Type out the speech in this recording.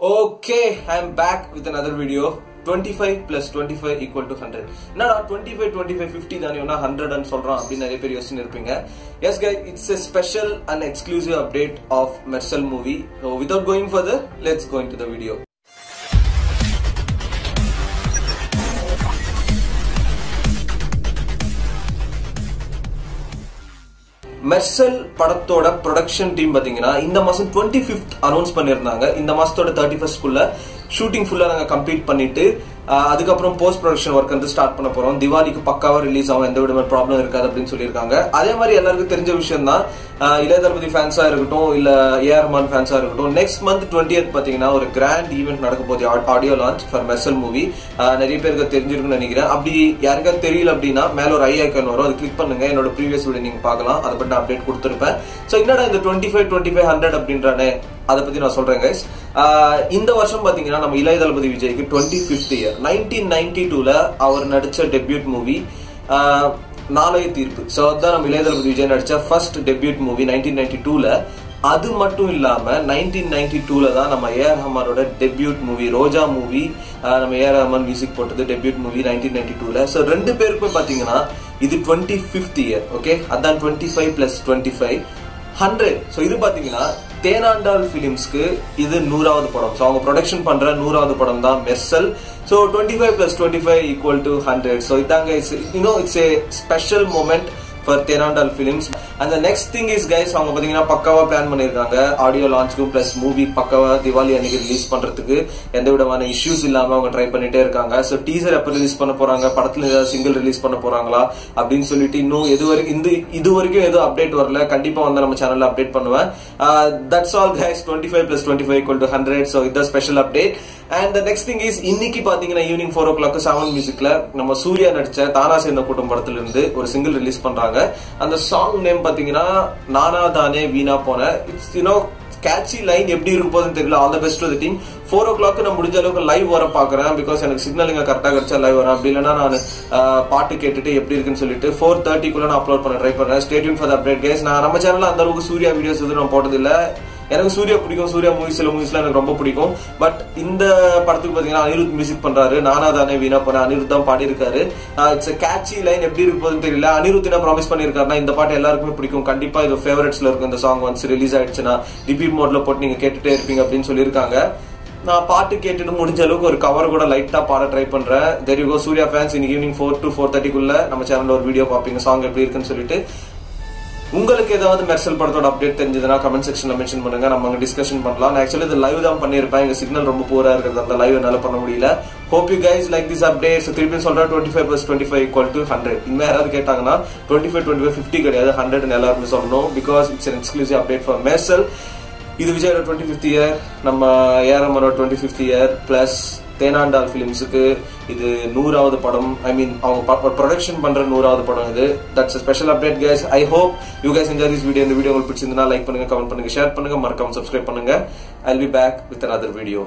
Okay, I'm back with another video. 25 plus 25 equal to 100. Now 25, 25, 50 than 100 and solran appdi nariya per question irupinga. Yes guys, it's a special and exclusive update of Mersal movie. So without going further, let's go into the video. Mersal படத்தோட production team பாத்தீங்கன்னா இந்த மாசம் 25th announce பண்ணிருந்தாங்க. இந்த மாசத்தோட 31st குள்ள shooting ஃபுல்லா நாங்க complete பண்ணிட்டு அதுக்கப்புறம் போஸ்ட் ப்ரொடக்ஷன் ஒர்க் வந்து ஸ்டார்ட் பண்ண போறோம். திவாலிக்கு பக்காவா ரிலீஸ் ஆகும், எந்த விதமான ப்ராப்ளம் இருக்காது அப்படின்னு சொல்லியிருக்காங்க. அதே மாதிரி எல்லாருக்கும் தெரிஞ்ச விஷயம் தான், இளைய தளபதி ஃபேன்ஸா இருக்கட்டும் இல்ல ஏஆர் ரஹ்மான் ஃபேன்ஸா இருக்கட்டும், நெக்ஸ்ட் மந்த் 20th பாத்தீங்கன்னா ஒரு கிராண்ட் ஈவெண்ட் நடக்க போகுது, audio launch for Mersal movie. நிறைய பேருக்கு தெரிஞ்சிருக்குன்னு நினைக்கிறேன். அப்படி யாருக்காவது தெரியல அப்படின்னா மேல ஒரு ஐ ஐக்கான் வரும், அது கிளிக் பண்ணுங்க. என்னோட ப்ரீவியஸ் வீடியோ நீங்க பார்க்கலாம், அதை பத்தி அப்டேட் கொடுத்துருப்பேன். சோ என்னடா இந்த 25, 25, 100 அப்படின்றானே, அதை பத்தி நான் சொல்றேன் கைஸ். இந்த வருஷம் பாத்தீங்கன்னா நம்ம இளைய தளபதி விஜய்க்கு 25th இயர். 1992ல அவர் நடிச்ச டெபியூட் மூவி நாளைய தீர்ப்பு. சோ அதான் நம்ம இளைய தளபதி விஜய் நடிச்ச ஃபர்ஸ்ட் டெபியூட் மூவி 1992ல. அது மட்டும் இல்லாம 1992ல தான் நம்ம ஏஆர் ரஹ்மானோட டெபியூட் மூவி ரோஜா மூவி, நம்ம ஏஆர் ரஹ்மான் மியூசிக் போட்டது டெபியூட் மூவி 1992ல. சோ ரெண்டு பேருக்குமே பாத்தீங்கன்னா இது 25th இயர். ஓகே, அதான் 25 plus 25 100. சோ இது பாத்தீங்கன்னா தேனாண்டால் பிலிம்ஸ்க்கு இது 100வது படம். சோ அவங்க ப்ரொடக்ஷன் பண்ற 100வது படம் தான் Mersal. So 25 plus 25 equal to 100. So idanga it's a special moment for Tenandal Films. And the next thing is guys, அவங்க பாத்தீங்கன்னா பக்காவா பிளான் பண்ணிருக்காங்க ஆடியோ லான்ச்க்கு பிளஸ் மூவி பக்காவா திவாலி அன்னைக்கு ரிலீஸ் பண்றதுக்கு எந்த விதமான இஷ்யூஸ் இல்லாம அவங்க ட்ரை பண்ணிட்டே இருக்காங்க. சோ டீசர் எப்ப ரிலீஸ் பண்ண போறாங்க, படத்துல ஏதாவது சிங்கிள் ரிலீஸ் பண்ண போறாங்களா அப்படின்னு சொல்லிட்டு இன்னும் இது வரைக்கும் ஏதோ அப்டேட் வரல. கண்டிப்பா வந்து நம்ம சேனல்ல அப்டேட் பண்ணுவேன். That's all guys, 25 plus 25 equal to 100. So it's a special update. And the next thing is, இன்னைக்கு பாத்தீங்கன்னா ஈவினிங் 4 o'clock 7 மியூசிக்ல நம்ம சூர்யா நடிச்ச தானா சேர்ந்த கூட்டம் படத்துல இருந்து ஒரு சிங்கிள் ரிலீஸ் பண்றாங்க. அந்த சாங் நேம் பாத்தீங்கன்னா நானா தானே வீணா போன. இட்ஸ் கேட்சி லைன் எப்படி இருக்கும் போதுன்னு தெரியல. All the best to the team. 4 o'clock நான் முடிஞ்ச அளவுக்கு லைவ் வர பாக்குறேன். பிகாஸ் எனக்கு சிக்னல் இங்க கரெக்டா கிடைச்சா லைவ் வரேன். அப்படி இல்லைன்னா நான் பாட்டு கேட்டுட்டு எப்படி இருக்குன்னு சொல்லிட்டு 4:30 நான் அப்லோட் பண்ண ட்ரை பண்றேன். Stay tune for the update guys. நான் நம்ம சேனல்ல அந்த அளவுக்கு சூர்யா வீடியோஸ் எதுவும் நான் போட்டது இல்ல. எனக்கு சூர்யா பிடிக்கும், சூர்யா மூவிஸ் சில மூவிஸ்லாம் எனக்கு ரொம்ப பிடிக்கும். பட் இந்த படத்துக்கு பாத்தீங்கன்னா அனிருத் மியூசிக் பண்றாரு. நானா தானே வீணா போன அனிருத் தான் பாடி இருக்காரு. இட்ஸ் a catchy லைன், எப்படி இருக்கு போதுன்னு தெரியல. அனிருத் என்ன ப்ராமிஸ் பண்ணிருக்காருன்னா இந்த பாட்டு எல்லாருக்குமே பிடிக்கும், கண்டிப்பா இது ஃபேவரட்ஸ்ல இருக்கும். இந்த சாங் ஒன்ஸ் ரிலீஸ் ஆயிடுச்சுன்னா ரிப்பீட் மோட்ல போட்டு நீங்க கேட்டுட்டே இருப்பீங்க அப்படின்னு சொல்லியிருக்காங்க. நான் பாட்டு கேட்டுட்டு முடிஞ்ச அளவுக்கு ஒரு கவர் கூட லைட்டா பாட ட்ரை பண்றேன். there you go Surya fans. இன்னைக்கு ஈவினிங் 4 to 4:30 நம்ம சேனல்ல ஒரு வீடியோ பாப்பீங்க சாங் எப்படி இருக்குன்னு சொல்லிட்டு. உங்களுக்கு ஏதாவது மெர்சல் படத்தோட அப்டேட் தெரிஞ்சதுன்னா கமெண்ட் செக்ஷன்ல மென்ஷன் பண்ணுங்க, நம்ம அங்க டிஸ்கஷன் பண்ணலாம். நான் ஆக்சுவலி இது லைவ் தான் பண்ணிருப்பேன், எங்க சிக்னல் ரொம்ப பூரா இருக்கிறது, அந்த லைவ் என்னால பண்ண முடியல. Hope you guys like this update. திருப்பி சொல்றேன் 25 plus 25 equal to 100. இன்னும் யாராவது கேட்டாங்கன்னா 25, 25, 50 கிடையாது 100 எல்லாருமே சொல்லணும். Because it's an exclusive update for Mersal. இது விஜயோட 25th இயர், நம்ம ஏஆர் ரஹ்மானோட 25th இயர் பிளஸ் தேனாண்டால் பிலிம்ஸுக்கு இது 100வது படம். ஐ மீன் அவங்க ப்ரொடக்ஷன் பண்ற 100வது படம் இது. That's a special update guys. I hope you guys enjoy this video. இந்த வீடியோ உங்களுக்கு பிடிச்சிருந்தா லைக் பண்ணுங்க, கமெண்ட் பண்ணுங்க, ஷேர் பண்ணுங்க, மறக்காம சப்ஸ்கிரைப் பண்ணுங்க. I'll be back with another video.